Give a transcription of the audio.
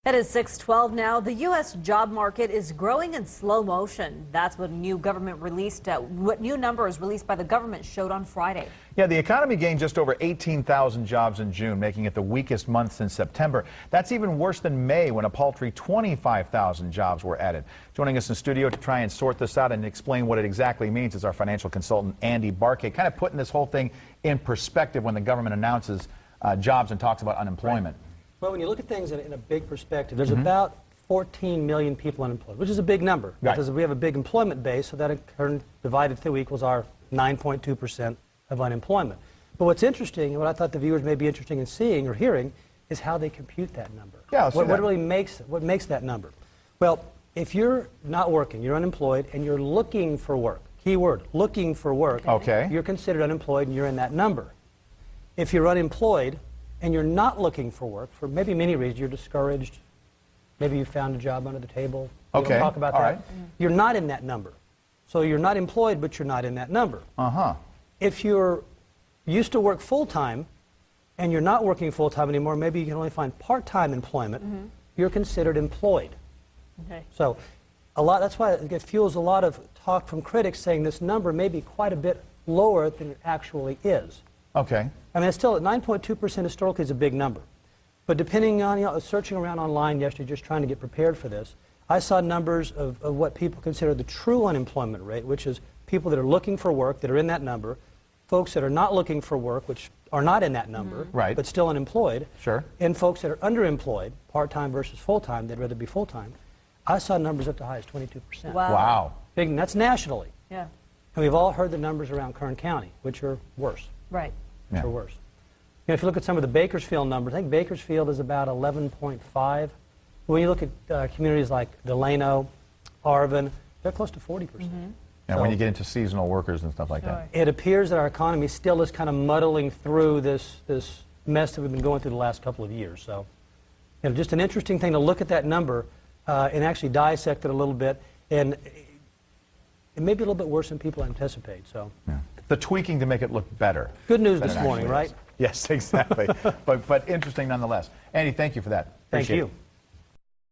It is 6:12 now. The U.S. job market is growing in slow motion. That's what new numbers released by the government showed on Friday. Yeah, the economy gained just over 18,000 jobs in June, making it the weakest month since September. That's even worse than May, when a paltry 25,000 jobs were added. Joining us in studio to try and sort this out and explain what it exactly means is our financial consultant, Andy Barkate, kind of putting this whole thing in perspective when the government announces jobs and talks about unemployment. Right. Well, when you look at things in a big perspective, there's about 14 million people unemployed, which is a big number, because we have a big employment base, so that in turn divided through equals our 9.2% of unemployment. But what's interesting, and what I thought the viewers may be interested in seeing or hearing, is how they compute that number. Yeah, what really makes that number? Well, if you're not working, you're unemployed, and you're looking for work, keyword, looking for work, you're considered unemployed and you're in that number. If you're unemployed and you're not looking for work, for maybe many reasons, you're discouraged, maybe you found a job under the table, we don't talk about that, you're not in that number. So you're not employed, but you're not in that number. If you're used to work full-time and you're not working full-time anymore, maybe you can only find part-time employment, you're considered employed. So that's why it fuels a lot of talk from critics saying this number may be quite a bit lower than it actually is. I mean, it's still at 9.2% historically is a big number. But depending on, searching around online yesterday, just trying to get prepared for this, I saw numbers of what people consider the true unemployment rate, which is people that are looking for work that are in that number, folks that are not looking for work, which are not in that number, but still unemployed, and folks that are underemployed, part-time versus full-time, they'd rather be full-time. I saw numbers up to high as 22%. Wow. Big, and that's nationally. Yeah. And we've all heard the numbers around Kern County, which are worse. Right. Which are worse. If you look at some of the Bakersfield numbers, I think Bakersfield is about 11.5. When you look at communities like Delano, Arvin, they're close to 40%. And so, when you get into seasonal workers and stuff like that. It appears that our economy still is kind of muddling through this mess that we've been going through the last couple of years. So, just an interesting thing to look at that number and actually dissect it a little bit. And it may be a little bit worse than people anticipate. So, the tweaking to make it look better. Good news this morning, right? Yes, exactly. but interesting nonetheless. Andy, thank you for that. Thank you.